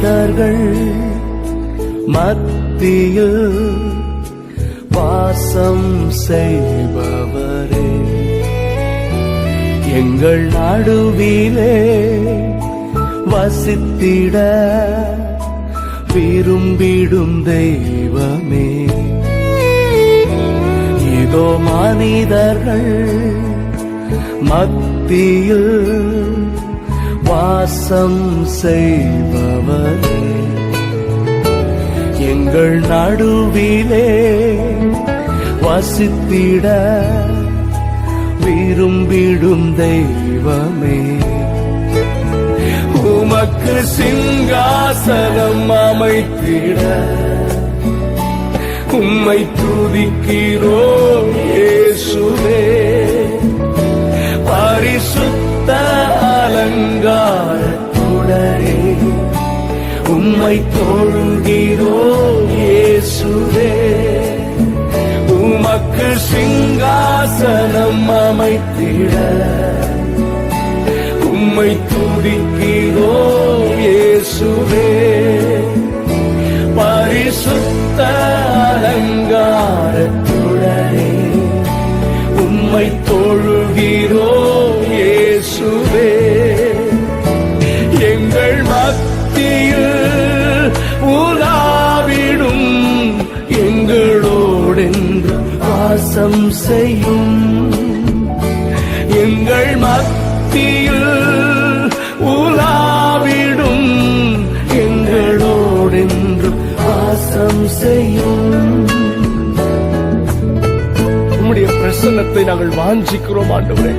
மானிடர்கள் மத்தியில் வாசம் செய்பவரே, எங்கள் நடுவிலே வசித்திட விரும்பிடும் தெய்வமே, இதோ மனிதர்கள் மத்தியில் வாசம் செய்பவரே, எங்கள் நடுவிலே வசித்திட விரும்பிடும் தெய்வமே, உமக்கு சிங்காசனம் அமைத்திட உம்மை துதிக்கிறோம் இயேசுவே, பரிசுத்த அலங்காரத்துடனே உம்மை தொழுகிறோம் இயேசுவே, உமக்கு சிங்காசனம் அமைத்திட உம்மை துதிக்கிறோம் இயேசுவே, பரிசுத்த அலங்காரத்துடனே உம்மை தொழுகிறோம் இயேசுவே, எங்கள் மத்தியில் உலாவிடும் எங்களோடென்று வாசம் செய்யும், எங்கள் மத்தியில் உலாவிடும் எங்களோடென்று வாசம் செய்யும். உம்முடைய பிரசன்னத்தை நாங்கள் வாஞ்சிக்கிறோம் ஆண்டவரே.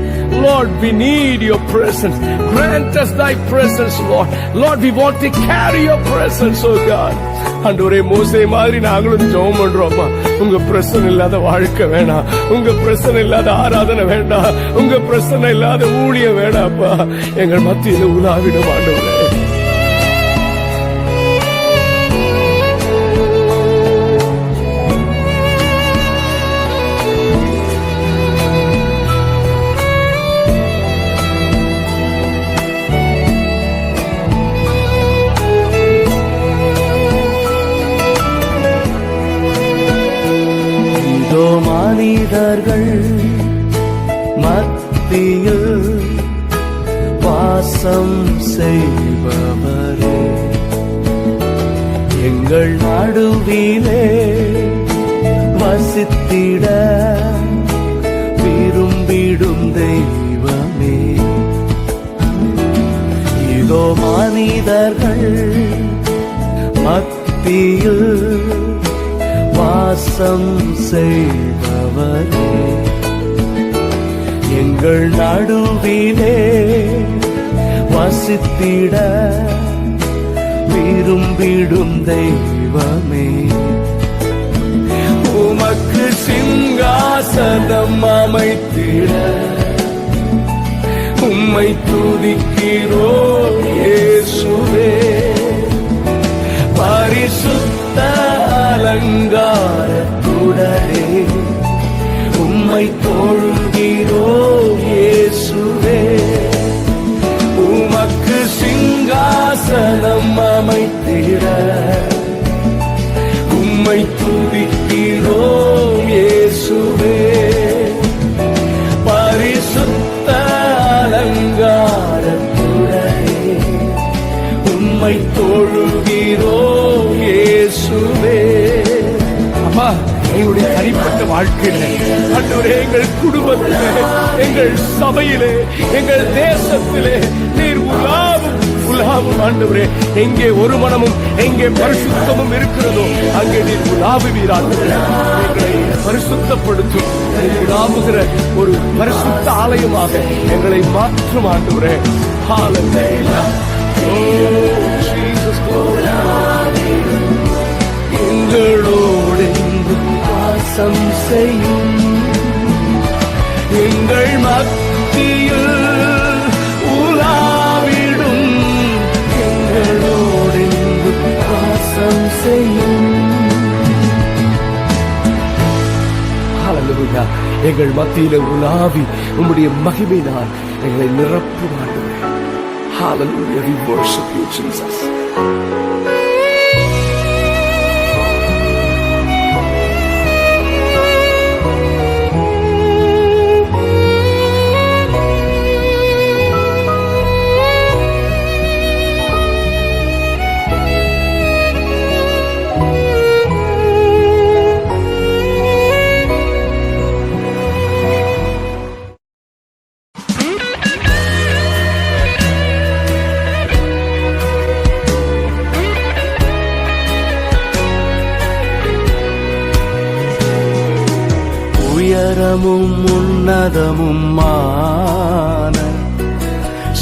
Lord, we need your presence. Grant us thy presence, Lord. Lord, we want to carry your presence, oh God. ஆண்டவரே, மோசே மாதிரி நாங்களும் ஜெபம் பண்றோம்ப்பா. உங்க பிரசன்னம் இல்லாத வாழ்க்கை வேணாம், உங்க பிரசன்னம் இல்லாத ஆராதனை வேண்டாம், உங்க பிரசன்னம் இல்லாத ஊழியம் வேண்டாப்பா. எங்கள் மத்தியில் உலாவிடும் ஆண்டவரே. மனிதர்கள் மத்தியில் வாசம் செய்பவரே, எங்கள் நடுவிலே வசித்திட விரும்பிடும் தெய்வமே, இதோ மனிதர்கள் மத்தியில் வாசம் செய்பவரே, எங்கள் நடுவிலே வசித்திட விரும்பிடும் தெய்வமே, உமக்கு சிங்காசனம் அமைத்திட உம்மை துதிக்கிறோம் இயேசுவே, பரிசுத்த அலங்காரத்துடனே உம்மை தொழுகிறோம் இயேசுவே, உமக்கு சிங்காசனம் அமைத்திட உம்மை துதிக்கிறோம் இயேசுவே, பரிசுத்த அலங்காரத்துடனே உம்மை தொழுகிறோம் இயேசுவே. அம்மா, எங்களுடைய தனிப்பட்ட வாழ்க்கையிலே ஆண்டவரே, எங்கள் குடும்பத்திலே, எங்கள் சபையிலே, எங்கள் தேசத்திலே நீர் உலாவும் ஆண்டவரே. எங்கே ஒரு மனமும் எங்கே பரிசுத்தமும் இருக்கிறதோ அங்கே நீர் உலாவுவீராண்டவரே. எங்களை பரிசுத்தப்படுத்தும், உலாவுகிற ஒரு பரிசுத்த ஆலயமாக எங்களை மாற்றும் ஆண்டவரே. ஹல்லேலூயா. எங்களோடு வாசம் செய்யும், எங்கள் மத்தியில் உலாவிடும் எங்களோடு வாசம் செய்யும். ஹல்லேலூயா. எங்கள் மத்தியில் உலாவி உம்முடைய மகிமையினால் எங்களை நிரப்புவார்கள். Hallelujah, we worship you, Jesus. உயரமும் உன்னதமுமான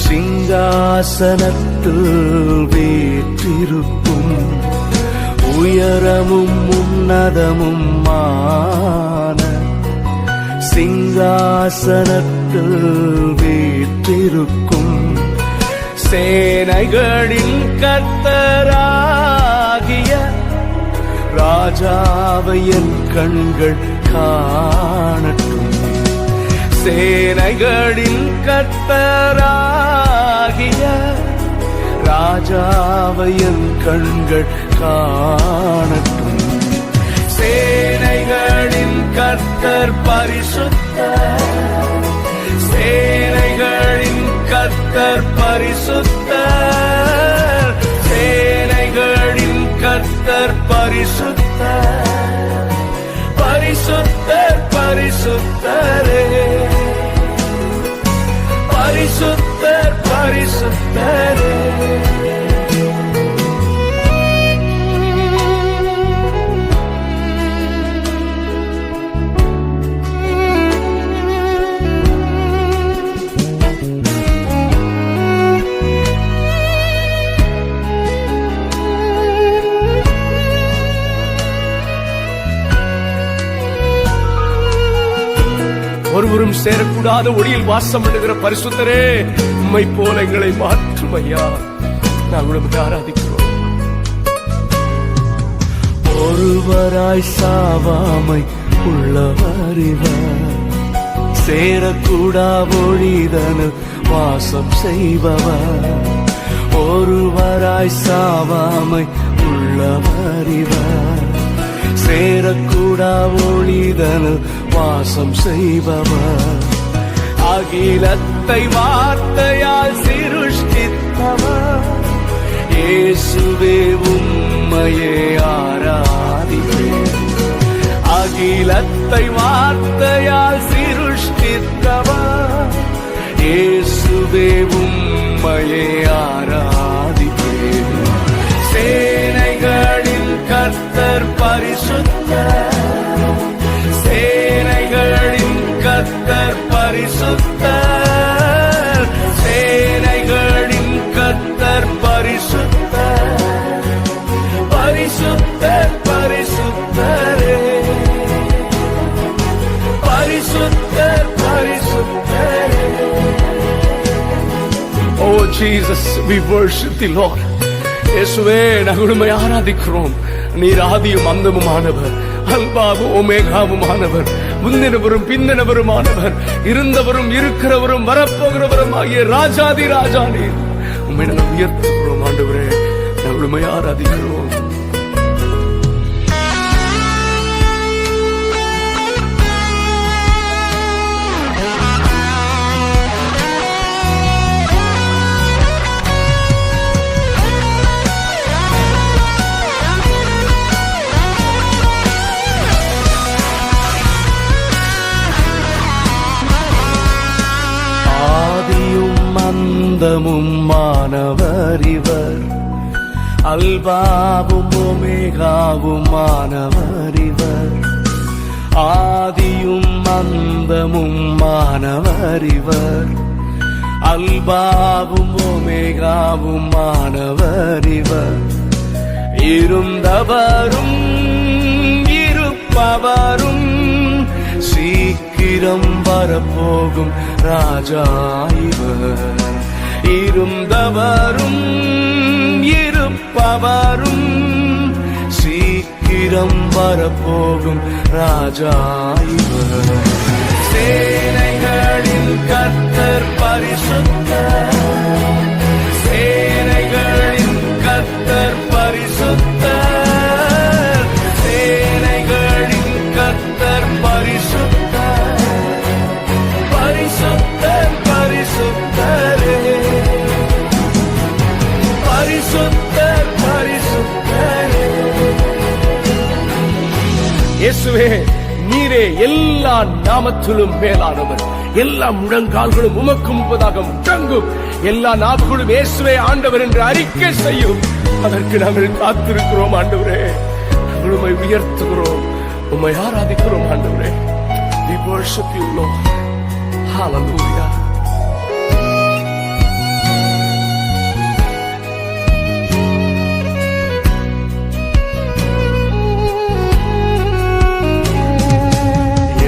சிங்காசனத்தில் வீற்றிருக்கும் உயரமும் உன்னதமுமான சிங்காசனத்தில் வீற்றிருக்கும் சேனைகளின் கர்த்தராகிய ராஜாவை என் கண்கள் காணட்டும். சேனைகளின் கர்த்தராகிய ராஜாவை என் கண்கள் காணட்டும். சேனைகளின் கர்த்தர் பரிசுத்தர், சேனைகளின் கர்த்தர் பரிசுத்தர், சேனைகளின் கர்த்தர் பரிசுத்தர், பரிசுத்தர் பரிசுத்தரே, பரிசுத்தர் பரிசுத்தரே. ஒருவரும் சேரக்கூடாத ஒளியில் வாசம் பண்ணுகிற பரிசுத்தரே, உம்மை போல எங்களை மாற்றும் ஐயா. நாங்கள் உம்மை ஆராதிக்கிறோம். ஒருவராய் சாவாமை உள்ளவர் இவர், சேரக்கூடா ஒளிதனில் வாசம் செய்பவர். ஒருவராய் சாவாமை உள்ளவர் இவர், சேரக்கூடா ஒளிதனில் வாசம் செய்பவர். அகிலத்தை வார்த்தையால் சிருஷ்டித்தவர், இயேசுவே உம்மையே ஆராதிப்பேன். அகிலத்தை வார்த்தையால் சிருஷ்டித்தவர், இயேசுவே உம்மையே ஆராதிப்பேன். சேனைகளின் கர்த்தர் பரிசுத்தர், சேனைகளின் கர்த்தர் பரிசுத்தர், சேனைகளின் கர்த்தர் பரிசுத்தர், பரிசுத்தர் பரிசுத்தரே, பரிசுத்தர் பரிசுத்தரே. Oh Jesus, we worship the Lord. இயேசுவே, நாங்கள் உம்மை ஆராதிக்கிறோம். நீர் ஆதியும் அந்தமுமானவர், அல்பாவும் ஓமேகாவுமானவர், முந்தினவரும் பிந்தினவருமானவர், இருந்தவரும் இருக்கிறவரும் வரப்போகிறவரும் ஆகிய ராஜாதி ராஜா நீர். உம்மை நாங்கள் உயர்த்துகிறோம் ஆண்டவரே, நாங்கள் உம்மை ஆராதிக்கிறோம். அந்தமும் மானவர் இவர், அல்பாவும் ஓமேகாவும் மானவர் இவர். ஆதியும் அந்தமும் மானவர் இவர், அல்பாவும் ஓமேகாவும் மானவர் இவர். இருந்தவரும் இருப்பவரும் சீக்கிரம் வரப்போகும் ராஜா இவர். இருந்தவரும் இருப்பவரும் சீக்கிரம் வரப்போகும் ராஜா இவர். சேனைகளின் கர்த்தர் பரிசுத்தர், சேனைகளின் கர்த்தர் பரிசுத்தர், சேனைகளின் கர்த்தர் பரிசுத்தர், பரிசுத்தர் பரிசுத்தரே, பரிசுத்தர் பரிசுத்தரே. இயேசுவே, நீரே எல்லா நாமத்திலும் மேலானவர். எல்லா முழங்கால்களும் உமக்கு முன்பதாக முழங்கும், எல்லா நாவுகளும் இயேசுவே ஆண்டவர் என்று அறிக்கை செய்யும். அதற்கு நாங்கள் காத்திருக்கிறோம் ஆண்டவரே. நாங்கள் உம்மை உயர்த்துகிறோம், உம்மை ஆராதிக்கிறோம் ஆண்டவரே. We worship you, Lord. Hallelujah.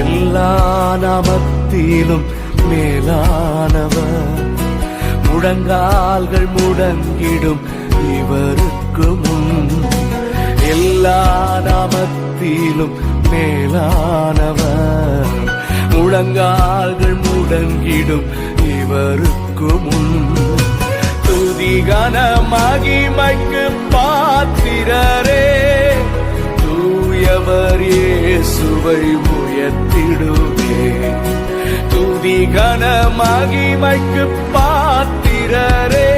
எல்லா நாமத்திலும் மேலானவர், முழங்கால்கள் முடங்கிடும் இவருக்கு முன். எல்லா நாமத்திலும் மேலானவர், முழங்கால்கள் முடங்கிடும் இவருக்கு முன். துதிகன மகிமைக்கு பாத்திரரே, தூயவர் இயேசுவை உயர்த்திடுவே. துதிகன மகிமைக்கு பாத்திரரே,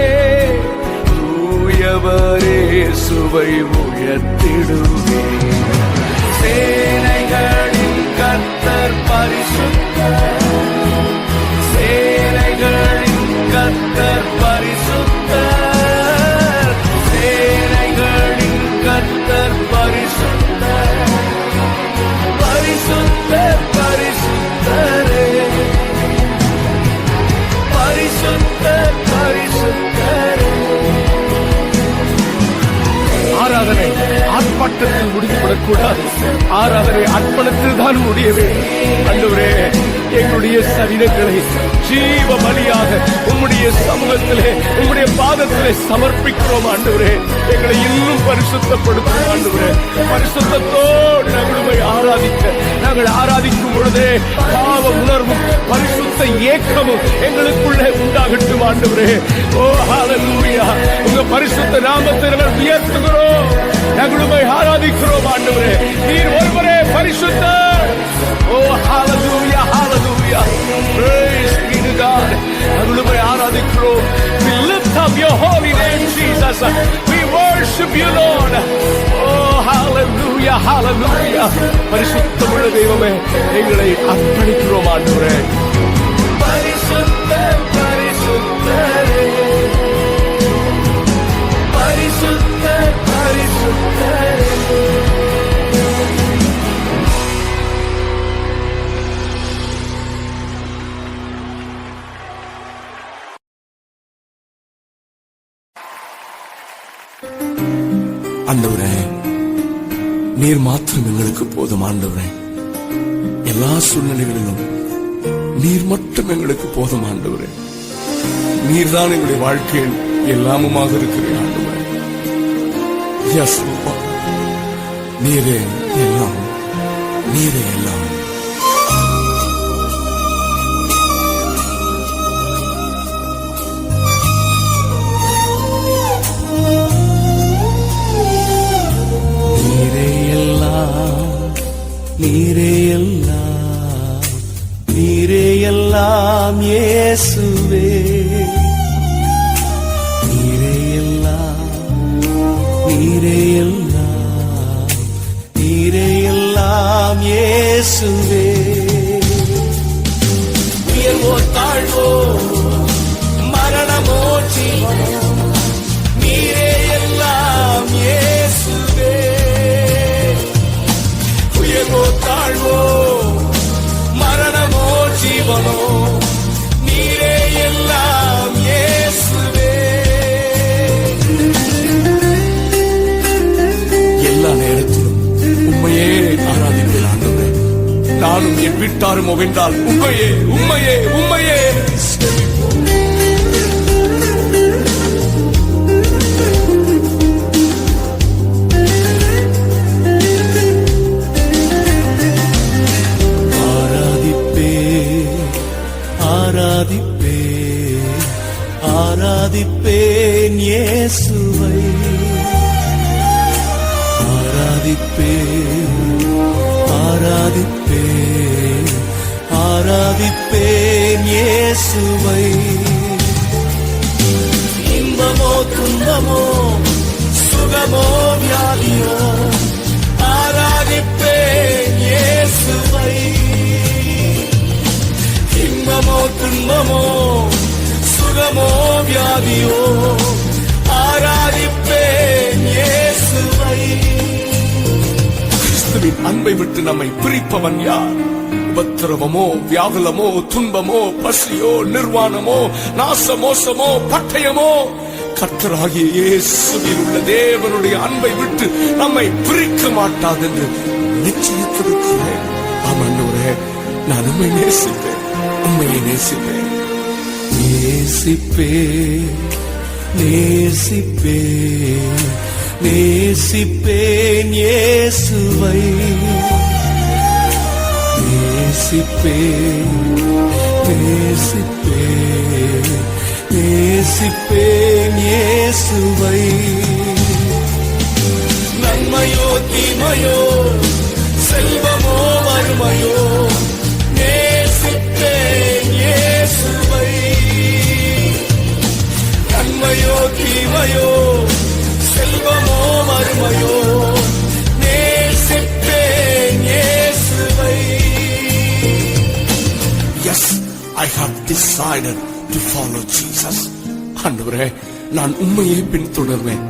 தூயவர் இயேசுவை உயர்த்திடுவே. சேனைகளின் கர்த்தர் பரிசுத்தர், சேனைகளின் கர்த்தர் பரிசுத்தர், சேனைகளின் கர்த்தர் பரிசுத்தர், பரிசுத்தர் பரிசுத்தரே, பரிசுத்தர் பரிசுத்தரே. ஆராதனை ஆர்ப்பாட்டத்தில் முடிந்துவிடக்கூடாது. ஆராதனை அர்ப்பணத்தில் தான் முடியவே. ஆண்டவரே, எங்களுடைய சரீரங்களை ஜீவ பலியாக உம்முடைய சமூகத்திலே உம்முடைய பாதத்திலே சமர்ப்பிக்கிறோம். ஆண்டவரே, எங்களை இன்னும் பரிசுத்தப்படுத்தும். ஆண்டவரே, பரிசுத்தத்தோடு நாங்கள் ஆராதிக்க, நாங்கள் ஆராதிக்கும் பொழுதே பாவ உணர்வும் பரிசுத்த ஏக்கமும் எங்களுக்குள்ளே உண்டாகட்டும். ஆண்டவரே, ஓ ஹல்லேலூயா, உங்க பரிசுத்த நாமத்தை நாங்கள் உயர்த்துகிறோம், நாங்கள் ஆராதிக்கிறோம். ஆண்டவரே, நீர் ஒருவரே பரிசுத்தர். ஓ ஹல்லேலூயா, ஹல்லேலூயா, praise be to God. நாங்கள் ஆராதிக்கிறோம். We lift up your holy name, Jesus. We worship you, Lord. Oh hallelujah, hallelujah. பரிசுத்தமுள்ள தெய்வமே, எங்களை அர்ப்பணிக்கிறோம். ஆண்டவரே, பரிசுத்தர் பரிசுத்தரே, பரிசுத்தர் பரிசுத்தரே. ஆண்டவரே, நீர் மாத்திரம் எங்களுக்கு போதும். ஆண்டவரே, எல்லா சூழ்நிலைகளிலும் நீர் மட்டும் எங்களுக்கு போதும். ஆண்டவரே, நீர் தான் எங்களுடைய வாழ்க்கையில் எல்லாமுமாக இருக்கிறீர். ஆண்டவரே, எஸ், நீரே எல்லாம், நீரே எல்லாம். நீரே எல்லாம், நீரே எல்லாம் இயேசுவே. நீரே எல்லாம், நீரே எல்லாம், நீரே எல்லாம் இயேசுவே. உயர்வோ தாழ்வோ, மரணமோ ஜீவனோ, நீரே எல்லாம் இயேசுவே. உயர்வோ தாழ்வோ, மரணமோ ஜீவனோ, நீரே எல்லாம் இயேசுவே. எல்லா நேரத்திலும் உம்மையே ஆராதிப்பேன். ஆண்டவரே, நானும் என் வீட்டாரும் வென்றால் உம்மையே உம்மையே உம்மையே. ஆராதிப்பேன் இயேசுவை, ஆராதிப்பேன், ஆராதிப்பேன், ஆராதிப்பேன் இயேசுவை. இன்பமோ துன்பமோ, சுகமோ வியாதியோ, ஆராதிப்பேன் இயேசுவை. இன்பமோ துன்பமோ, சுகமோ வியாதியோ, ஆராதிப்பேன் இயேசுவை. கிறிஸ்துவின் அன்பை விட்டு நம்மை பிரிப்பவன் யார்? உபத்திரவமோ, வியாகுலமோ, துன்பமோ, பசியோ, நிர்வாணமோ, நாசமோசமோ, பட்டயமோ, கர்த்தராகிய இயேசுவில் உள்ள தேவனுடைய அன்பை விட்டு நம்மை பிரிக்க மாட்டாது என்று நிச்சயித்திருக்கிறேன். ஆமாண்டவரே, நான் உம்மை நேசிப்பேன், உம்மையை நேசிப்பேன், நேசிப்பேன், நேசிப்பேன், நேசிப்பேன் இயேசுவை, நேசிப்பேன், நேசிப்பேன், நேசிப்பேன் இயேசுவை. நன்மையோ தீமையோ, செல்வமோ வறுமையோ, நேசிப்பேன் இயேசுவை. நன்மையோ தீமையோ, செல்வமோ வறுமையோ, நேசிப்பேன் இயேசுவை. Yes, I have decided to follow Jesus. ஆண்டவரே, நான் உம்மையே பின்தொடர்வேன்.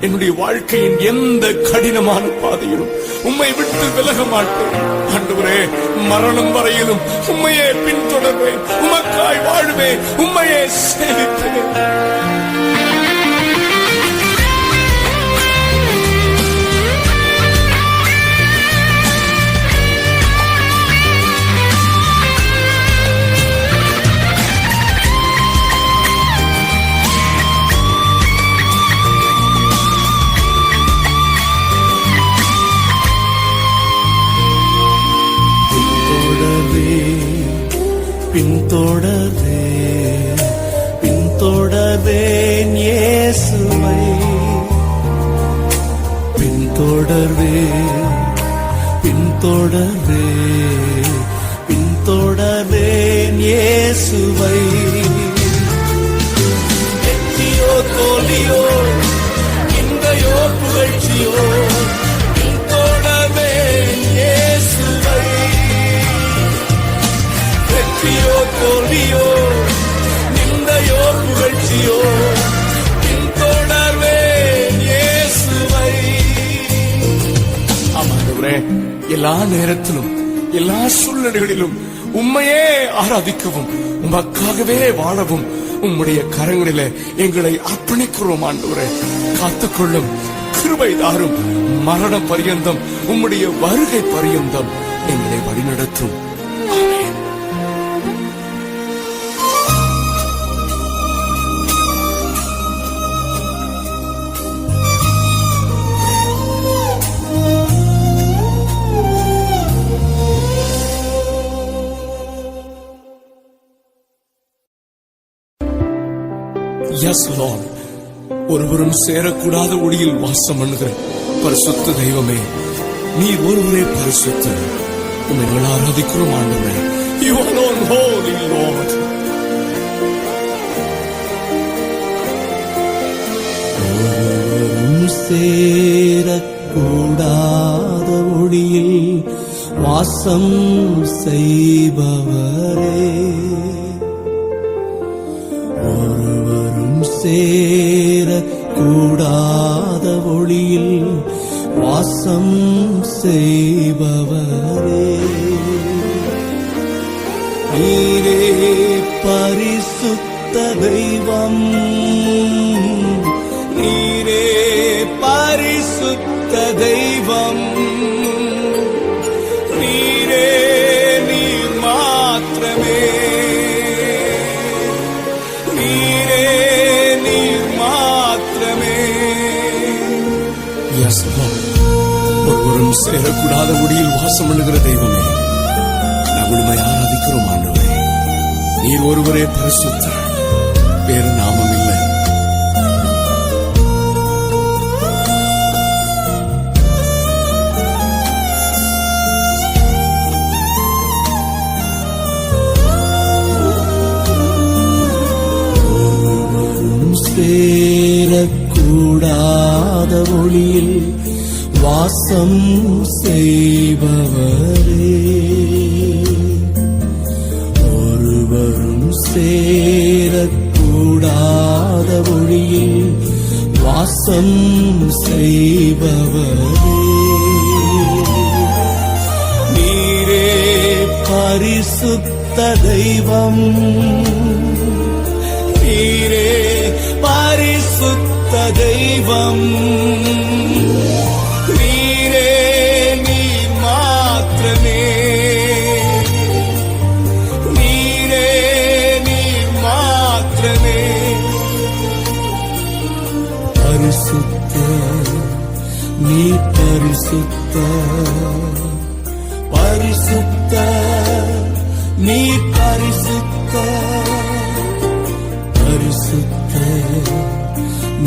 என்னுடைய வாழ்க்கையின் எந்த கடினமான பாதையிலும் உம்மை விட்டு விலக மாட்டேன். ஆண்டவரே, மரணம் வரையிலும் உம்மையே பின்தொடர்வேன். உமக்காய் வாழ்வேன், உம்மையே சேவிப்பேன். பின்தொடர்வே, பின்தொடர்வேன் இயேசுவை, பின்தொடர்வே, பின்தொடர்வே, பின்தொடர்வேன் இயேசுவை. வெற்றியோ தோல்வியோ, இன்பையோ புகழ்ச்சியோ, பின்தொடர்வேன் இயேசுவை. வெற்றியோ தோல்வியோ, நிந்தையோ புகழ்ச்சியோ, பின்தொடர்வேன் இயேசுவை. ஆமாண்டவரே, எல்லா நேரத்திலும் எல்லா சூழ்நிலைகளிலும் உம்மையே ஆராதிக்கவும் உமக்காகவே வாழவும் உம்முடைய கரங்களிலே எங்களை அர்ப்பணிக்கிறோம். ஆண்டவரே, காத்துக்கொள்ளும், கிருபை தாரும், மரணம் பரியந்தம் உம்முடைய வருகை பரியந்தம் எங்களை வழிநடத்தும். Yes, Lord. ஒருவரும் சேரக்கூடாத ஒளியில் வாசம் பண்ணுகிற பரிசுத்த தெய்வமே, நீர் ஒருவரே பரிசுத்தர். உம்மை ஆராதிக்கிறோம் ஆண்டவரே. You alone holy Lord. ஒருவரும் சேரக்கூடாத ஒளியில் வாசம் செய்பவரே, ஒருவரும் சேரக்கூடாத ஒளியில் வாசம் செய்பவரே, நீரே பரிசுத்த தெய்வம், நீரே பரிசுத்த தெய்வம், நீரே நீர் மாத்திரமே, நீரே நீர் மாத்திரமே. Yes, Lord. ஒருவரும் சேரக்கூடாத ஒளியில் வாசம் பண்ணுகிற தெய்வமே, நாங்கள் உம்மை ஆராதிக்கிறோம் ஆண்டவரே. நீர் ஒருவரே பரிசுத்தர், வேறு நாமம் இல்லை. சேரக்கூடாத ஒளியில் வாசம் செய்பவரே, ஒருவரும் சேரக்கூடாத ஒளியில் வாசம் செய்பவரே, நீரே பரிசுத்த தெய்வம், நீரே பரிசுத்த தெய்வம், நீரே நீர் மாத்திரமே, நீரே நீர் மாத்திரமே. பரிசுத்த நீ பரிசுத்த, பரிசுத்த நீ பரிசுத்த, பரிசுத்த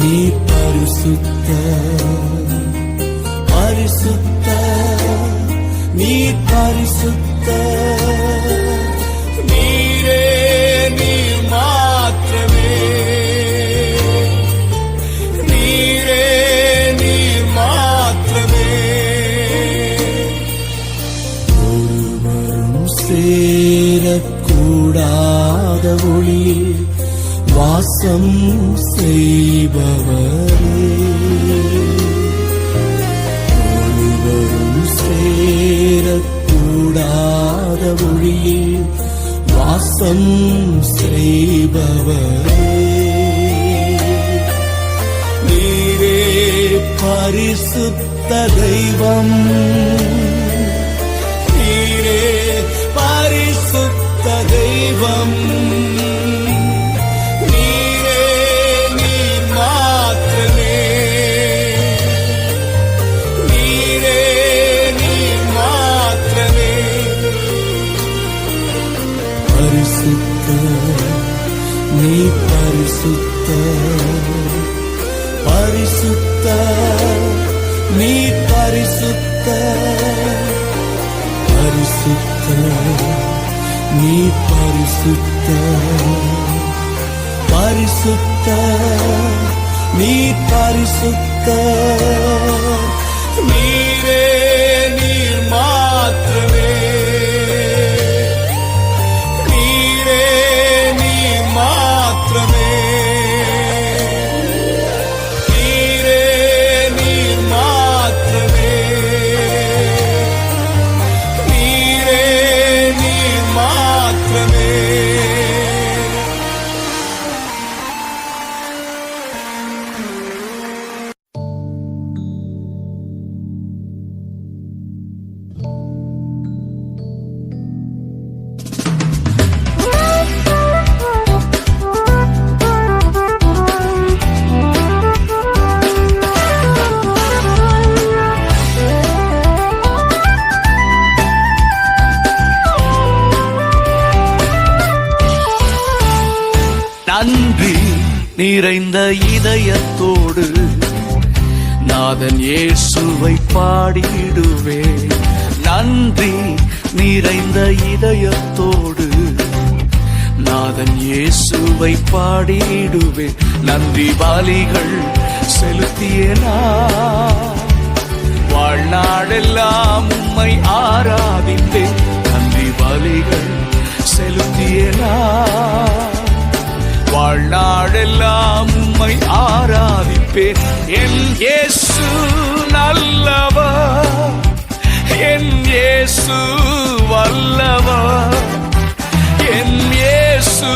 நீ பரிசுத்த, பரிசுத்த நீ பரிசுத்த, நீரே நீர் மாத்திரமே, நீரே நீர் மாத்திரமே. ஒருவரும் சேரக்கூடாத ஒளியில் வாசம் செய்பவரே, ஒருவரும் சேரக்கூடாத ஒளியில் வாசம் செய்பவரே, நீரே பரிசுத்த தெய்வம், நீரே பரிசுத்த தெய்வம், நீரே நீர் மாத்திரமே, நீரே நீர் மாத்திரமே. பரிசுத்த நீ பரிசுத்த, பரிசுத்த நீ பரிசுத்த, பரிசுத்த நீ பரிசுத்த, பரிசுத்த நீ பரிசுத்த, நீரே நீர் மாத்திரமே, நீரே நீர் மாத்திரமே, நீரே நீர் மாத்திரமே, நீரே நீர் மாத்திரமே. நன்றி நிறைந்த இதயத்தோடு நாதன் இயேசுவை பாடிடுவேன். நன்றி நிறைந்த இதயத்தோடு நாதன் இயேசுவை பாடிடுவேன். நன்றி பலிகள் செலுத்தியனா வாழ்நாளெல்லாம் உம்மை ஆராதித்தேன். நன்றி பலிகள் செலுத்தியனா வாழ்நாளெல்லாம் உம்மை ஆராதிப்பேன். என் இயேசு நல்லவர், என் இயேசு வல்லவர், என் இயேசு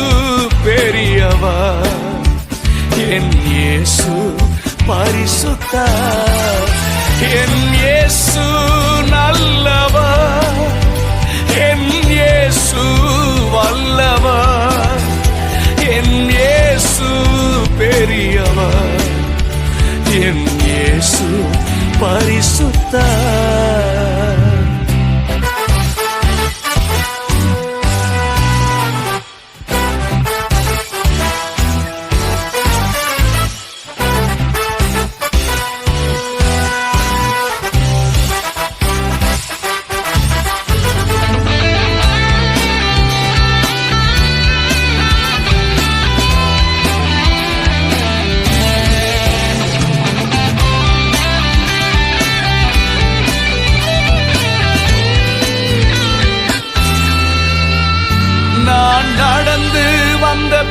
பெரியவர், என் இயேசு பரிசுத்தர். என் இயேசு நல்லவர், என் இயேசு வல்லவர், என் இயேசு பெரியவர், என் இயேசு பரிசுத்தர்.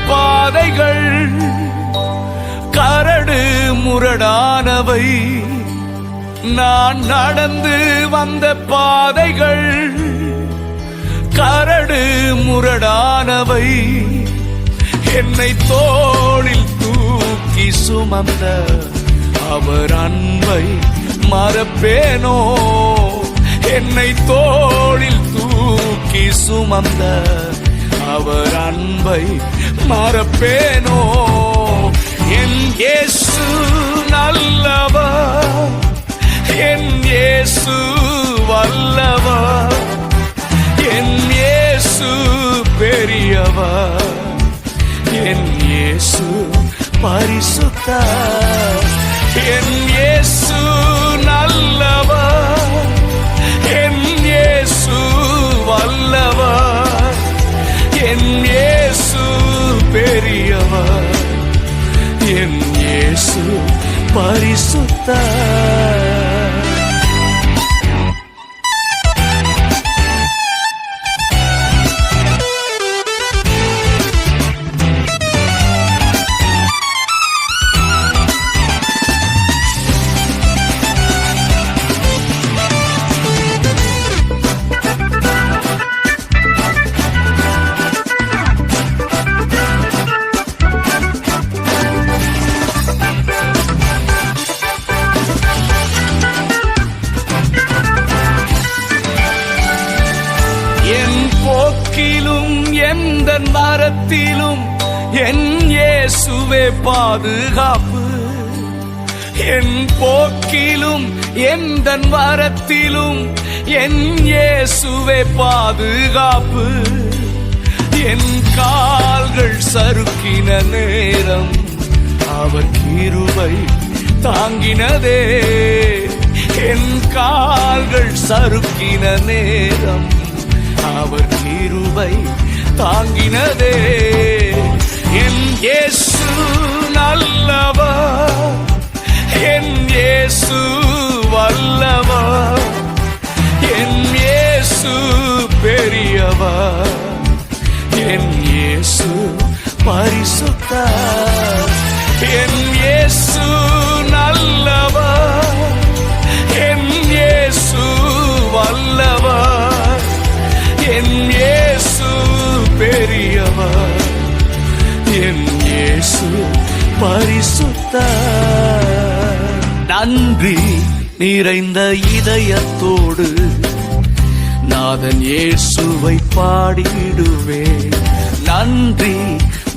பாதைகள் கரடு முரடானவை, நான் நடந்து வந்த பாதைகள் கரடு முரடானவை என்னை தோளில் தூக்கி சுமந்த அவர் அன்பை மறப்பேனோ? என்னை தோளில் தூக்கி சுமந்த அவர் அன்பை மறப்பேனோ? என் இயேசு நல்லவர், என் இயேசு வல்லவர், என் இயேசு பெரியவர், என் இயேசு பரிசுத்தர். என் இயேசு நல்லவர், என் இயேசு வல்லவர், என் இயேசு பெரியவர், என் இயேசு பரிசுத்தர். எந்தன் வாரத்திலும் என் இயேசுவே பாதுகாப்பு. என் போக்கிலும் எந்தன் வாரத்திலும் என் இயேசுவே பாதுகாப்பு. என் கால்கள் சறுக்கின நேரம் அவர் கிருபை தாங்கினதே. என் கால்கள் சறுக்கின நேரம் அவர் கிருபை தாங்கினதே. என் இயேசு நல்லவர், என் இயேசு வல்லவர், என் இயேசு பெரியவர், என் இயேசு பரிசுத்தர். என் இயேசு நல்லவர், என் இயேசு வல்லவர், என் இயேசு பெரியவர், என் இயேசு பரிசுத்தர். நன்றி நிறைந்த இதயத்தோடு நாதன் இயேசுவை பாடிடுவேன். நன்றி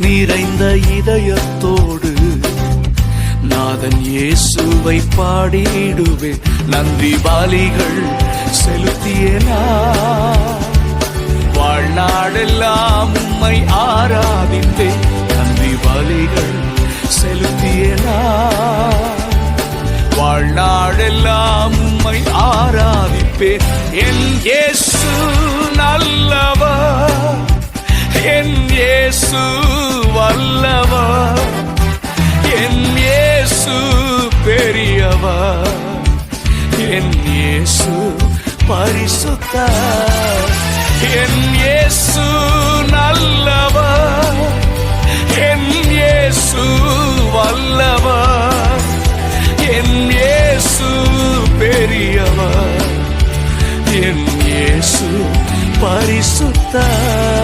நிறைந்த இதயத்தோடு நாதன் இயேசுவை பாடிடுவேன். நன்றி பலிகள் செலுத்தியேனா வாழ்நாளெல்லாம் உம்மை ஆராதித்தேன். நன்றி பலிகள் செலுத்தியேனா வாழ்நாளெல்லாம் உம்மை ஆராதிப்பேன். என் இயேசு நல்லவர், என் இயேசு வல்லவர், என் இயேசு பெரியவர், என் இயேசு பரிசுத்தர். என் இயேசு நல்லவர், என் இயேசு வல்லவர், என் இயேசு பெரியவர், என் இயேசு பரிசுத்தர்.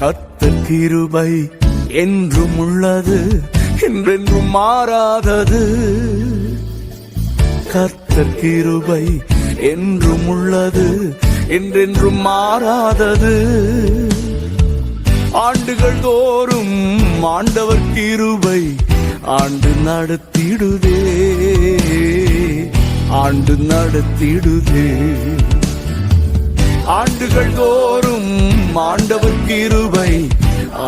கர்த்தர் கிருபை என்றும் உள்ளது, என்றென்றும் மாறாதது. கர்த்தர் கிருபை என்றும் உள்ளது, என்றென்றும் மாறாதது. ஆண்டுகள் தோறும் ஆண்டவர் கிருபை ஆண்டு நடத்திடுதே, ஆண்டு நடத்திடுதே. ஆண்டுகள் தோறும் ஆண்டவர் கிருபை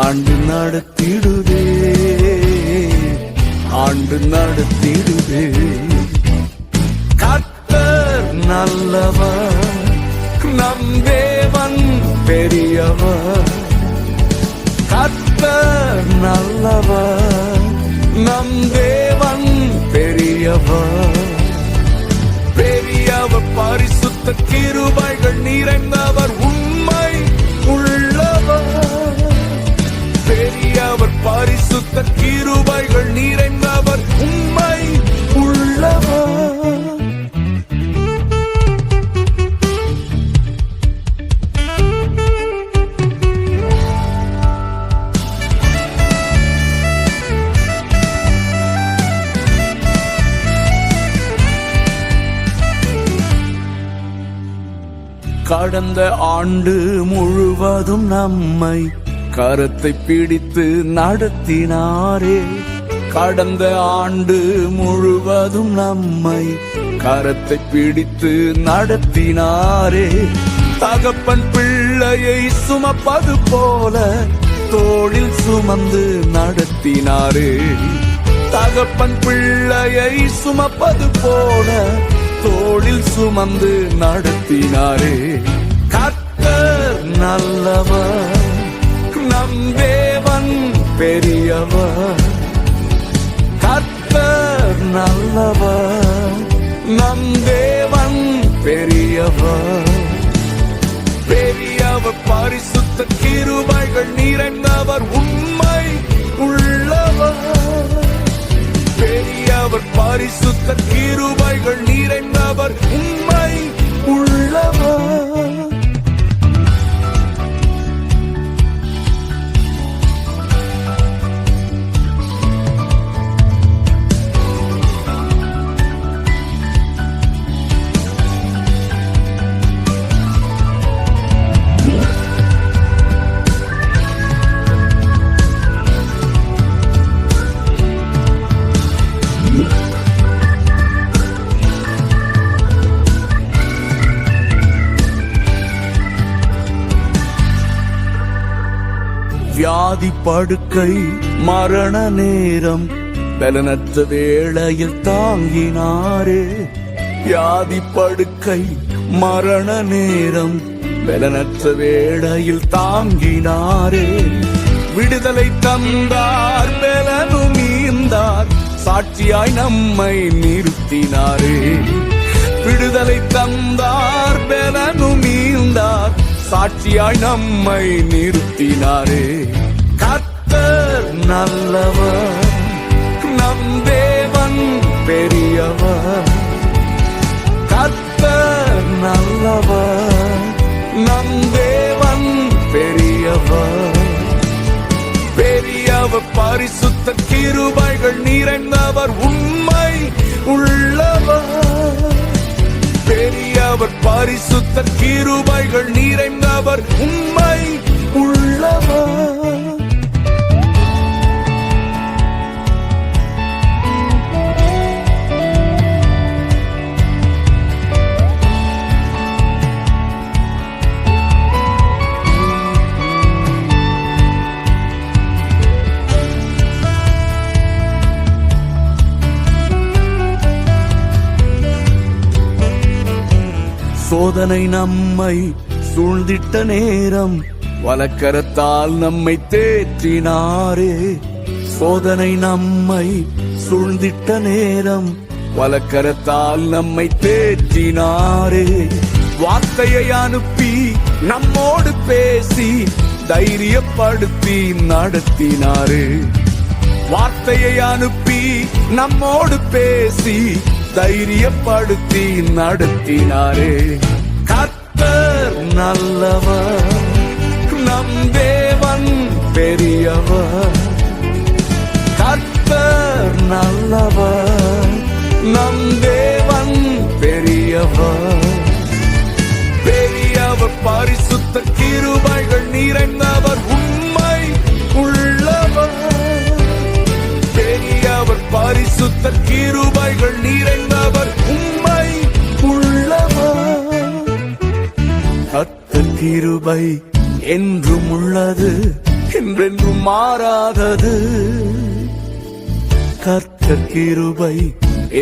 ஆண்டு நடத்திடுதே, ஆண்டு நடத்திடுவே. கர்த்தர் நல்லவர், நம் தேவன் பெரியவர். கர்த்தர் நல்லவர், நம் தேவன் பெரியவர். பெரியவர், பரிசுத்த கிருபைகள் நிறைந்தவர், உண்மை உள்ளவர். பெரியவர், பரிசுத்த கிருபைகள் நிறைந்தவர், உண்மை உள்ளவர். கடந்த ஆண்டு முழுவதும் நம்மை கரத்தை பிடித்து நடத்தினாரே. கடந்த ஆண்டு முழுவதும் நம்மை கரத்தை பிடித்து நடத்தினாரே. தகப்பன் பிள்ளையை சுமப்பது போல தோளில் சுமந்து நடத்தினாரே. தகப்பன் பிள்ளையை சுமப்பது போல தோளில் சுமந்து நடத்தினாரே. கர்த்தர் நல்லவர், நம் தேவன் பெரியவர். கர்த்தர் நல்லவர், நம் தேவன் பெரியவர். பெரியவர், பரிசுத்த கிருபைகள் நிறைந்தவர், உண்மை உள்ளவர். பெரியவர், பரிசுத்த கிருபைகள் நிறைந்தவர், உண்மை உள்ளவர். வியாதி படுக்கை மரண நேரம் பலனற்ற வேளையில் தாங்கினாரே. வியாதி படுக்கை மரண நேரம் பலனற்ற வேளையில் தாங்கினாரே. விடுதலை தந்தார், பலனும் ஈந்தார், சாட்சியாய் நம்மை நிறுத்தினாரே. விடுதலை தந்தார், பலனும் ஈந்தார், சாட்சியாய் நம்மை நிறுத்தினாரே. கர்த்தர் நல்லவர், நம் தேவன் பெரியவர். கர்த்தர் நல்லவர், நம் தேவன் பெரியவர். பெரியவர், பரிசுத்த கிருபைகள் நிறைந்தவர், உண்மை உள்ளவர். பெரியவர், பரிசுத்த கிருபைகள் நிறைந்தவர், உண்மை உள்ளவர். சோதனை நம்மை சூழ்ந்திட்ட நேரம் வலக்கரத்தால் நம்மை தேற்றினாரே. சோதனை நம்மை சூழ்ந்திட்ட நேரம் வலக்கரத்தால் நம்மை தேற்றினாரே. வார்த்தையை அனுப்பி நம்மோடு பேசி தைரியப்படுத்தி நடத்தினாரே. வார்த்தையை அனுப்பி நம்மோடு பேசி தைரியப்படுத்தி நடத்தினாரே. கர்த்தர் நல்லவர், நம் தேவன் பெரியவர். கர்த்தர் நல்லவர், நம் தேவன் பெரியவர். பெரியவர், பரிசுத்த கிருபைகள் நிறைந்தவர், உண்மை உள்ளவர். பெரியவர், பரிசுத்த கிருபைகள் நிறைந்தவர், உண்மை உள்ளவர். கர்த்தர் கிருபை என்றும் உள்ளது, என்றென்றும் மாறாதது. கர்த்தர் கிருபை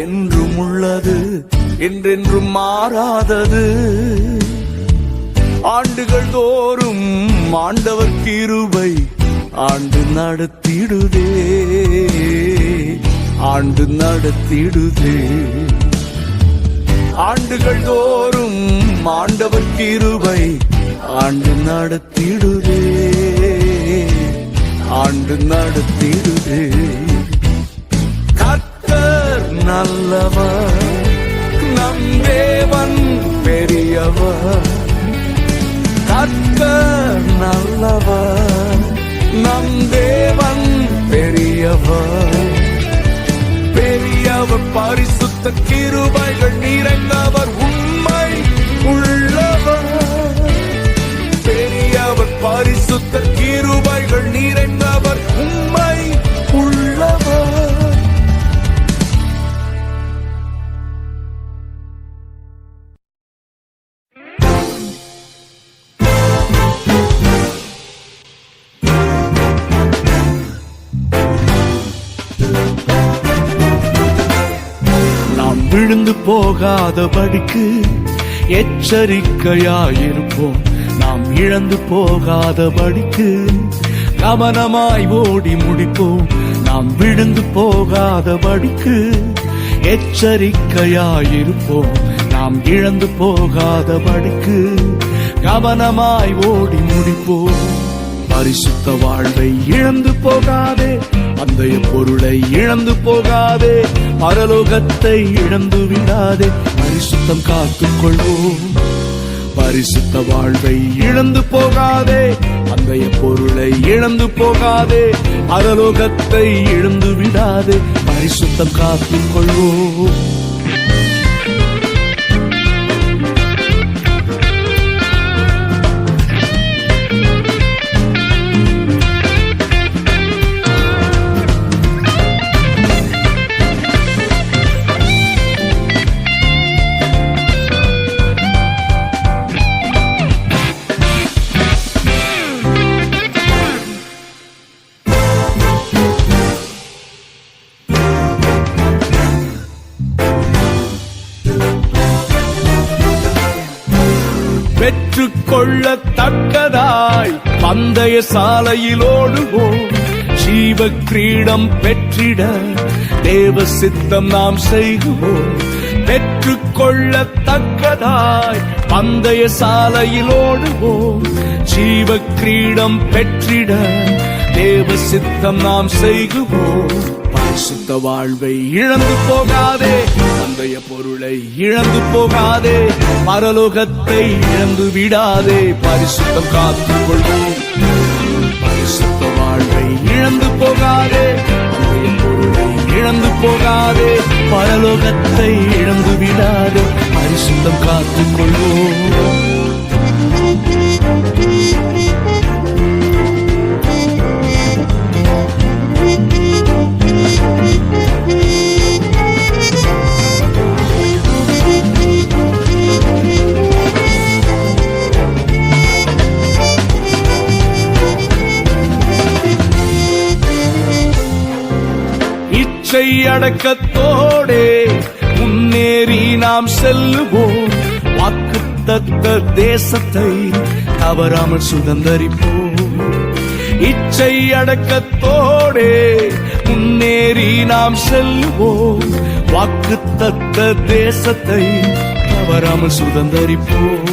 என்றும் உள்ளது, என்றென்றும் மாறாதது. ஆண்டுகள் தோறும் ஆண்டவர் கிருபை ஆண்டு நடத்திடுதே, ஆண்டு நடத்திடுதே. ஆண்டுகள் தோறும் ஆண்டவர் கிருபை ஆண்டு நடத்திடுதே, ஆண்டு நடத்திடுதே. கர்த்தர் நல்லவர், நம் தேவன் பெரியவர். கர்த்தர் நல்லவர், நம் தேவன் பெரியவர். பெரியவர், பரிசுத்த கிருபைகள் நிறைந்தவர், உண்மை உள்ளவர். பெரியவர், பரிசுத்த கிருபைகள் நிறைந்தவர், உண்மை உள்ளவர். நாம் விழுந்து போகாதபடிக்கு எச்சரிக்கையாயிருப்போம். நாம் இழந்து போகாதபடிக்கு கவனமாய் ஓடி முடிப்போம். நாம் விழுந்து போகாதபடிக்கு எச்சரிக்கையாயிருப்போம். நாம் இழந்து போகாதபடிக்கு கவனமாய் ஓடி முடிப்போம். பரிசுத்த வாழ்வை இழந்து போகாதே, பந்தய பொருளை இழந்து போகாதே, பரலோகத்தை இழந்து விடாதே. பரிசுத்தம் காத்துக் கொள்வோம். பரிசுத்த வாழ்வை இழந்து போகாதே, பந்தய பொருளை இழந்து போகாதே, பரலோகத்தை இழந்து விடாதே. பரிசுத்தம் காத்துக் கொள்வோம். பெற்றுக்கொள்ளத்தக்கதாய் பந்தய சாலையில் ஓடுவோம். ஜீவ கிரீடம் பெற்றிட தேவ சித்தம் நாம் செய்குவோம். பெற்றுக்கொள்ளத்தக்கதாய் பந்தய சாலையில் ஓடுவோம். ஜீவ கிரீடம் பெற்றிட தேவ சித்தம் நாம் செய்குவோம். பரிசுத்த வாழ்வை இழந்து போகாதே, பந்தய பொருளை இழந்து போகாதே, பரலோகத்தை இழந்து விடாதே. பரிசுத்தம் காத்துக் கொள்வோம். பரிசுத்த வாழ்வை இழந்து போகாதே, பந்தய பொருளை இழந்து போகாதே, பரலோகத்தை இழந்து விடாதே. பரிசுத்தம் காத்துக் கொள்வோம். இச்சை அடக்கத்தோடே முன்னேறி நாம் செல்லுவோம். வாக்குத்தத்த தேசத்தை தவறாமல் சுதந்தரிப்போம். இச்சை அடக்கத்தோடே முன்னேறி நாம் செல்லுவோம். வாக்குத்தத்த தேசத்தை தவறாமல் சுதந்தரிப்போம்.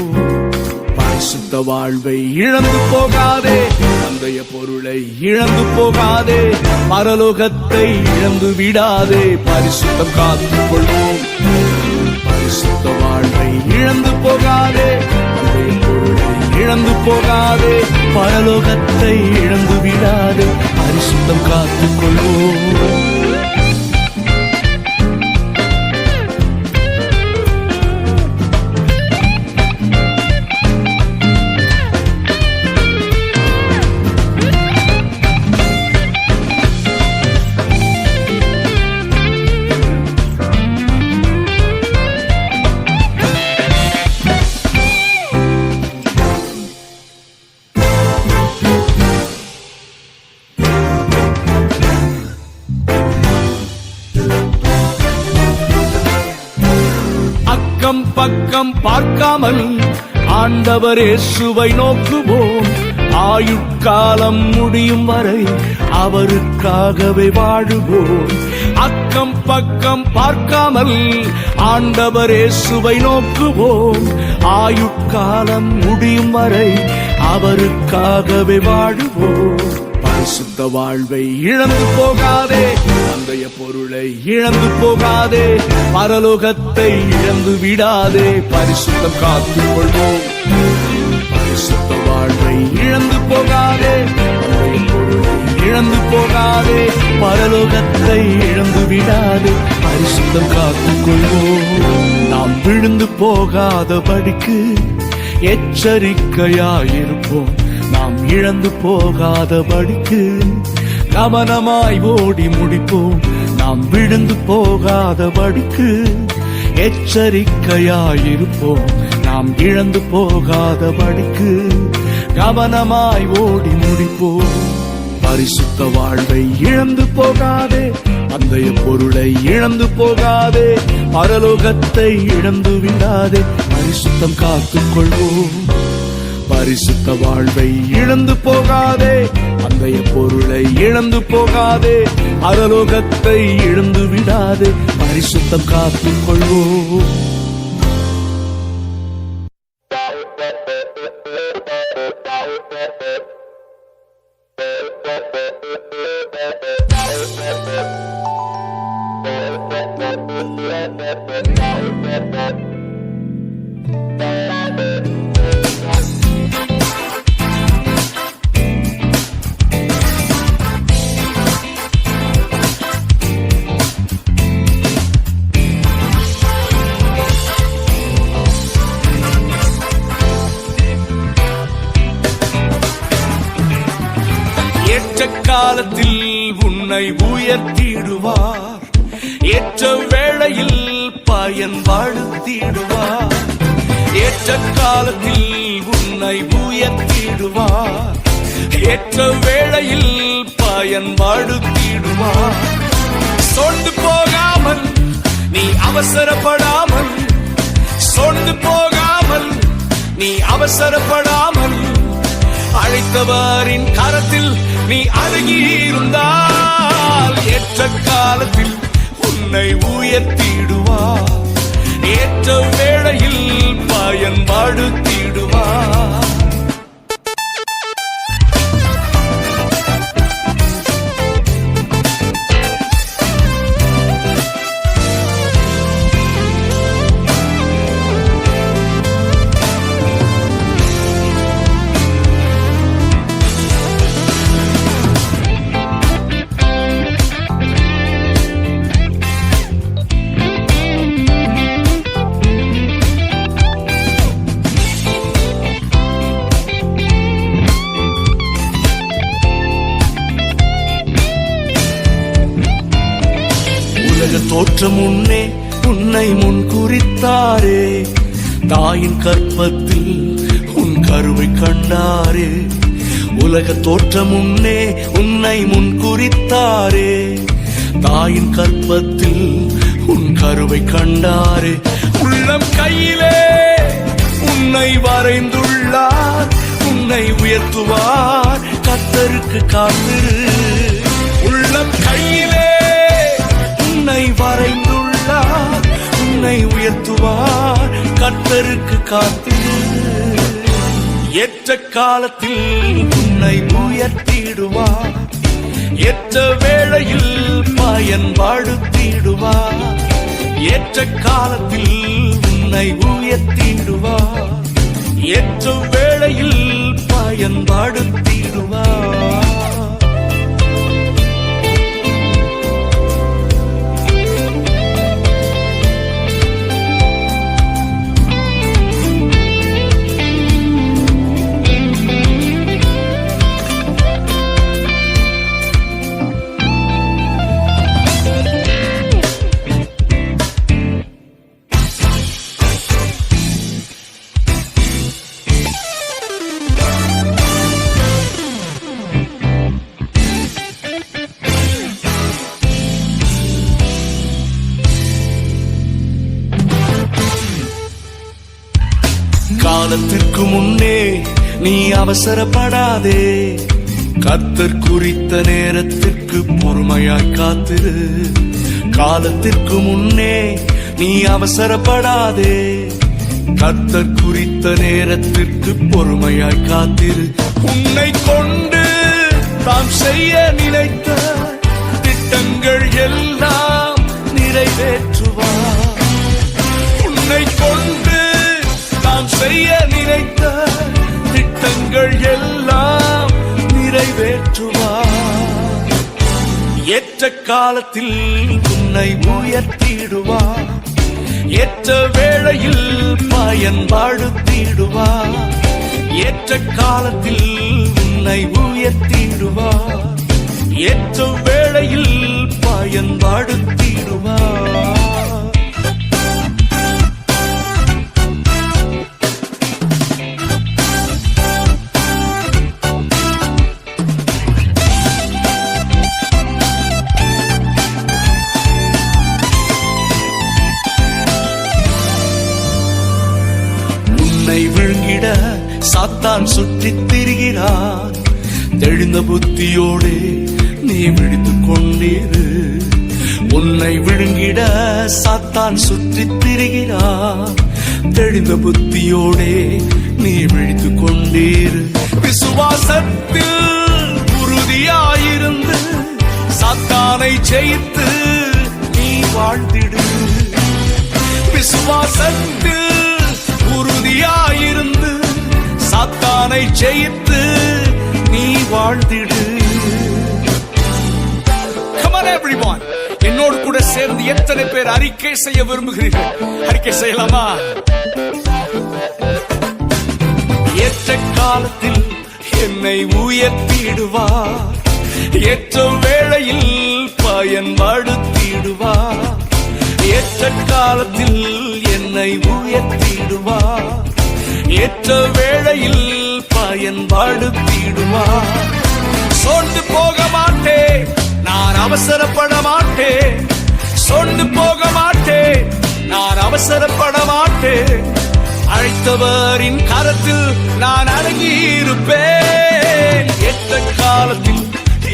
பரிசுத்த வாழ்வை இழந்து போகாதே, பந்தய பொருளை இழந்து போகாதே, பரலோகத்தை இழந்து விடாதே. பரிசுத்தம் காத்துக் கொள்வோம். பரிசுத்த வாழ்வை இழந்து போகாதே, பந்தய பொருளை இழந்து போகாதே, பரலோகத்தை இழந்து விடாதே. பரிசுத்தம் காத்துக் கொள்வோம். பக்கம் பார்க்காமல் ஆண்டவர் இயேசுவை நோக்குவோம். ஆயுட்காலம் முடியும் வரை அவருக்காகவே வாழுவோம். அக்கம் பக்கம் பார்க்காமல் ஆண்டவர் இயேசுவை நோக்குவோம். ஆயுட்காலம் முடியும் வரை அவருக்காகவே வாழுவோம். பரிசுத்த வாழ்வை இழந்து போகாதே, அந்தைய பொருளை இழந்து போகாதே, பரலோகத்தை இழந்து விடாதே, பரிசுத்தம் காத்துக் கொள்வோம். பரிசுத்த வாழ்வை இழந்து போகாதே, அந்தைய பொருளை இழந்து போகாதே, பரலோகத்தை இழந்து விடாதே, பரிசுத்தம் காத்துக் கொள்வோம். நாம் விழுந்து போகாதபடிக்கு எச்சரிக்கையாயிருப்போம். நாம் இழந்து போகாதபடிக்கு கவனமாய் ஓடி முடிப்போம். நாம் விழுந்து போகாதபடிக்கு எச்சரிக்கையாயிருப்போம். நாம் இழந்து போகாதபடிக்கு கவனமாய் ஓடி முடிப்போம். பரிசுத்த வாழ்வை இழந்து போகாதே, அந்தைய பொருளை இழந்து போகாதே, பரலோகத்தை இழந்து விடாதே, பரிசுத்தம் காத்துக் கொள்வோம். பரிசுத்த வாழ்வை இழந்து போகாதே, அந்தைய பொருளை இழந்து போகாதே, பரலோகத்தை இழந்து விடாதே, பரிசுத்தம் காத்துக் கொள்வோம். ஏற்ற காலத்தில் உன்னை உயர்த்திடுவார், ஏற்ற வேளையில் பயன்படுத்திடுவார். ஏற்ற காலத்தில் உன்னை உயர்த்திடுவார், ஏற்ற வேளையில் பயன்படுத்திடுவார். சோர்ந்து போகாமல் நீ அவசரப்படாமல், சோர்ந்து போகாமல் நீ அவசரப்படாமல், அழைத்தவரின் கரத்தில் நீ அடங்கியிருந்தால் ஏற்ற காலத்தில் உன்னை உயர்த்திடுவார், ஏற்ற வேளையில் பயன்படுத்திடுவார். தோற்றம் முன்னே உன்னை முன் குறித்தாரே, தாயின் கற்பத்தில் உன் கருவை கண்டாரே. உலக தோற்றம் முன்னே உன்னை முன் குறித்தாரே, தாயின் கற்பத்தில் உன் கருவை கண்டாரே. உள்ளம் கையிலே உன்னை வரைந்துள்ளார், உன்னை உயர்த்துவார், கர்த்தருக்கு காத்திரு. உள்ளம் கையிலே உன்னை வரைந்துள்ளார், உன்னை உயர்த்துவார், கர்த்தருக்கு காத்திரு. ஏற்ற காலத்தில் உன்னை உயர்த்திடுவார், ஏற்ற வேளையில் பயன்படுத்திடுவார். ஏற்ற காலத்தில் உன்னை உயர்த்திடுவார், ஏற்ற வேளையில் பயன்படுத்திடுவார். காலத்திற்கு முன்னே நீ அவசரப்படாதே, கர்த்தர் குறித்த நேரத்திற்கு பொறுமையாய் காத்திரு. காலத்திற்கு முன்னே நீ அவசரப்படாதே, கர்த்தர் குறித்த நேரத்திற்கு பொறுமையாய் காத்திரு. உன்னை கொண்டு தாம் செய்ய நினைத்த திட்டங்கள் எல்லாம் நிறைவேற்றுவார். உன்னை கொண்டு தாம் செய்ய நினைத்த திட்டங்கள் எல்லாம் நிறைவேற்றுவார். ஏற்ற காலத்தில் உன்னை உயர்த்திடுவார், ஏற்ற வேளையில் பயன்படுத்திடுவார். ஏற்ற காலத்தில் உன்னை உயர்த்திடுவார், ஏற்ற வேளையில் பயன்படுத்திடுவார். உன்னை விழுங்கிட சாத்தான் சுற்றித் திரிகிறான். தெளிந்த புத்தியோடு நீ விழித்துக் கொண்டிரு. உன்னை விழுங்கிட சாத்தான் சுற்றித் திரிகிறான். தெளிந்த புத்தியோடு நீ விழித்துக் கொண்டிரு. விசுவாசத்தில் உறுதியாயிருந்து சாத்தானை ஜெயித்து நீ வாழ்ந்திடு. விசுவாசத்தில் உறுதியாயிருந்து சாத்தானை ஜெயித்து நீ வாழ்ந்திடு. Come on everyone, என்னோடு கூட சேர்ந்து எத்தனை பேர் அறிக்கை செய்ய விரும்புகிறீர்கள்? அறிக்கை செய்யலாமா? ஏற்ற காலத்தில் என்னை உயர்த்திடுவார், ஏற்ற வேளையில் பயன்படுத்திடுவார். ஏற்ற காலத்தில் என்னை உயர்த்திடுவார், ஏற்ற வேளையில் பயன்படுத்திடுவார். சோர்ந்து போக மாட்டேன், நான் அவசரப்பட மாட்டேன். சோர்ந்து போக மாட்டேன், நான் அவசரப்பட மாட்டேன். அழைத்தவரின் கரத்தில் நான் அடங்கி இருப்பேன். ஏற்ற காலத்தில்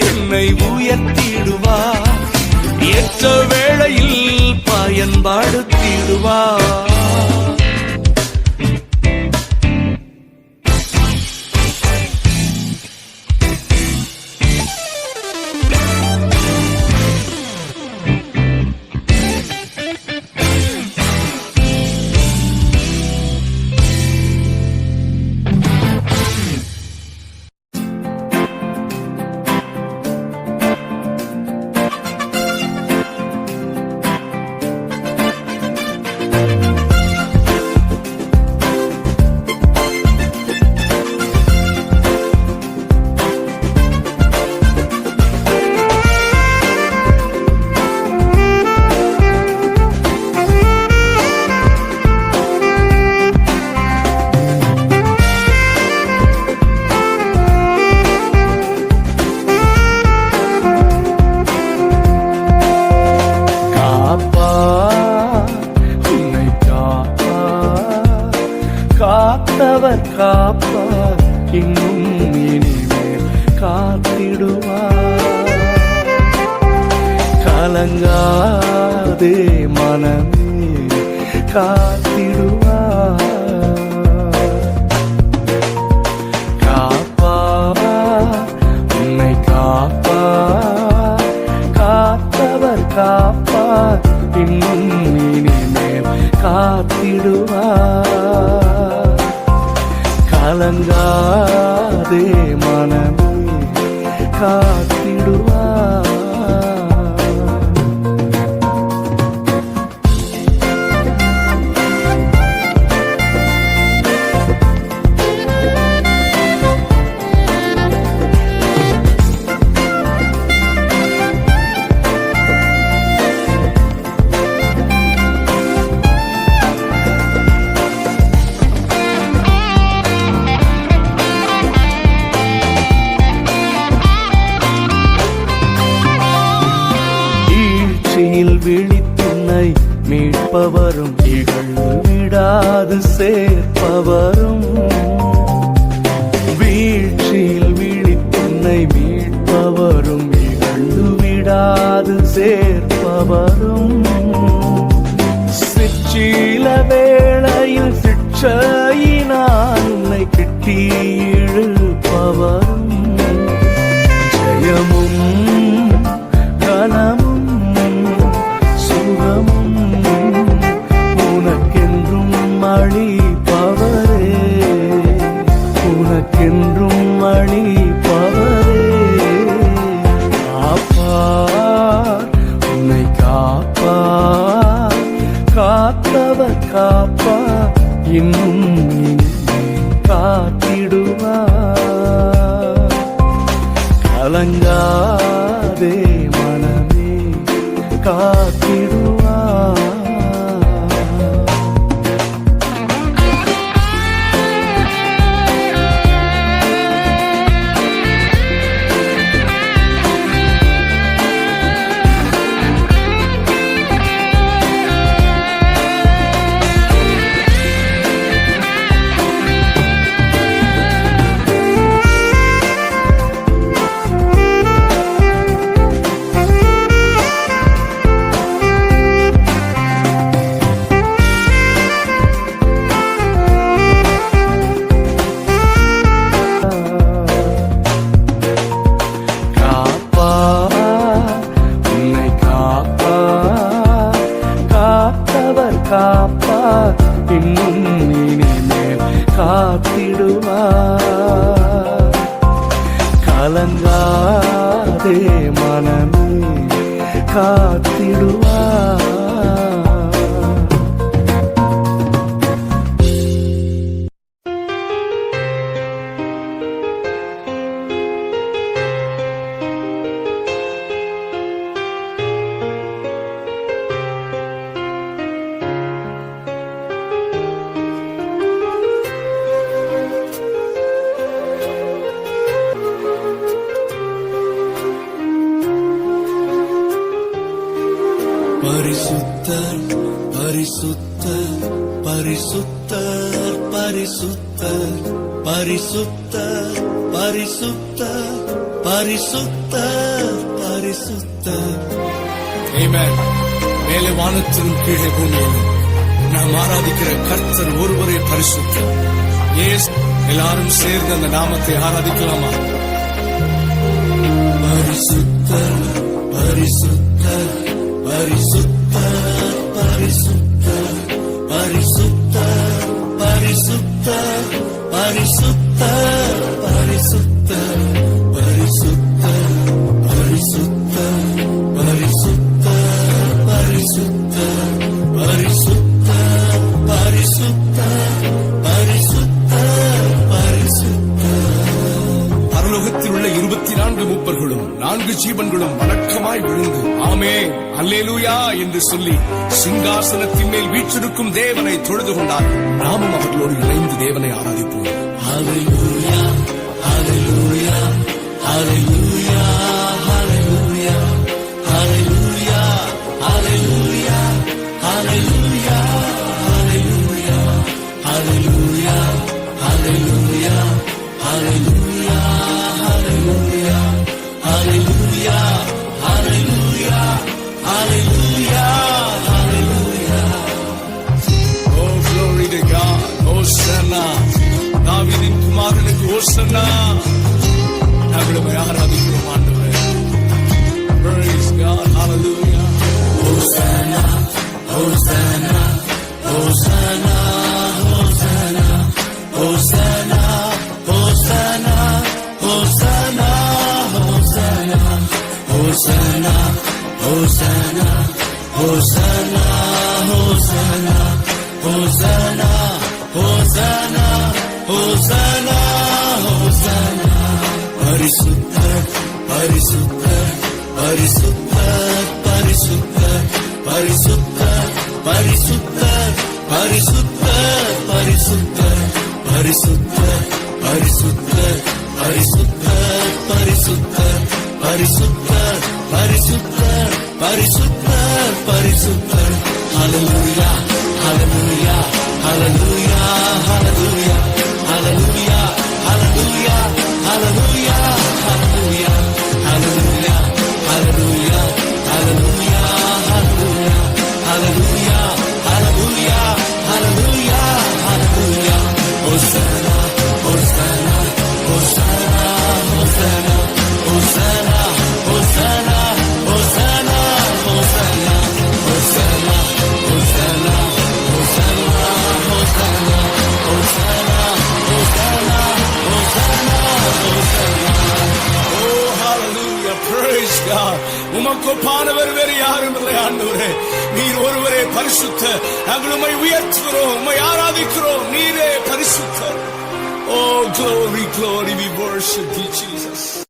என்னை உயர்த்திடுவார், ஏற்ற வேளையில் பயன்படுத்திடுவார். காத்தவர் காப்பார், இன்னும் இனிமேல் காத்திடுவார். கலங்காதே மனமே காத்திடுவார். காப்பார், உன்னை காப்பார், காத்தவர் காப்பார், இன்னும் இனிமேல் காத்திடுவார். கலங்காதே மனமே காத்திடுவார். விழித்துன்னை மீட்பவரும் இகழ் விடா விடாது சேர்ப்பவரும், வீழ்ச்சியில் விழித்துன்னை மீட்பவரும், இகழ்ந்து விடாது சேர்ப்பவரும், சிற்சில வேளையில் சிற்சையினால் உன்னை கிட்டி இழுப்பவரும், ஜெயமும் கனமும் சுகமும் உனக்கென்றும் அளிப்பவரே, உனக்கென்றும் அளிப்பவரே. காப்பார் உன்னை காப்பார், காத்தவர் காப்பார், இன்னும் காத்திடுவார். கலங்காதே மனமே, காத்திடுவார். காப்பார், இன்னும் இனிமேல் காத்திடுவார். கலங்காதே மனமே, காத்திடுவார். பரிசுத்தர் பரிசுத்தர் பரிசுத்தர் பரிசுத்தர் பரிசுத்தர் பரிசுத்தர் பரிசுத்தர் பரிசுத்தர். ஆமென். மேலே வானத்திலும் கீழே பூமியிலும் நாம் ஆராதிக்கிற கர்த்தர் ஒருவரே பரிசுத்தர். இயேசு. எல்லாரும் சேர்ந்து அந்த நாமத்தை ஆராதிக்கலாமா? பரிசுத்தர் பரிசுத்தர் பரிசுத்தர் பரிசுத்தர் பரிசுத்தர் பரிசுத்தர் பரிசுத்தர் பரிசுத்தர் பரிசுத்தர் பரிசுத்தர் பரிசுத்தர் பரிசுத்தர் பரிசுத்தர் பரிசுத்தர் பரிசுத்தர் பரிசுத்தர். பரலோகத்தில் உள்ள 24 மூப்பர்களும் 4 ஜீவன்களும் வணக்கமாய் விழுந்து ஆமென் அல்லேலூயா என்று சொல்லி சிங்காசனத்தின் மேல் வீற்றிருக்கும் தேவனை தொழுது கொண்டார்கள். நாமும் அவர்களோடு இணைந்து தேவனை ஆராதிப்போம். ஹல்லேலூயா ஹல்லேலூயா ஹல்லேலூயா ஹல்லேலூயா ஹல்லேலூயா ஹல்லேலூயா ஹல்லேலூயா ஹல்லேலூயா ஹல்லேலூயா ஹல்லேலூயா ஹல்லேலூயா ஹல்லேலூயா ஹல்லேலூயா ஹல்லேலூயா ஹல்லேலூயா ஹல்லேலூயா. Oh glory to God. Hosanna. தாவீதின் குமாரனுக்கு ஹோசன்னா. நாங்களும் ஆராதிக்கிறோம் ஆண்டவரே. Praise God. Hallelujah. Hosanna Hosanna Hosanna Hosanna Hosanna Hosanna Hosanna Hosanna Hosanna Hosanna Hosanna Hosanna Hosanna Hosanna Hosanna Hosanna. பரிசுத்தர் பரிசுத்தர் பரிசுத்தர் பரிசுத்தர் பரிசுத்தர் பரிசுத்தர் பரிசுத்தர் பரிசுத்தர் பரிசுத்தர் பரிசுத்தர் பரிசுத்தர் பரிசுத்தர் பரிசுத்தர் பரிசுத்தர் பரிசுத்தர் பரிசுத்தர். ஹல்லேலூயா hallelujah, hallelujah, hallelujah, hallelujah, hallelujah, hallelujah, hallelujah, hallelujah, hallelujah, hallelujah, hallelujah, hallelujah, hallelujah, hallelujah, Hosanna, Hosanna, Hosanna, Hosanna, Hosanna, Hosanna, Hosanna, Hosanna, Hosanna, Hosanna, Hosanna, Hosanna, Hosanna, Hosanna, Hosanna, Hosanna. Oh, hallelujah, praise God. உமக்கு ஒப்பானவர் வேறு யாரும் இல்லை ஆண்டவரே. நீர் ஒருவரே பரிசுத்தர். நாங்கள் உம்மை உயர்த்துகிறோம், உம்மை ஆராதிக்கிறோம். நீரே பரிசுத்தர். Oh, glory, glory, we worship thee, Jesus.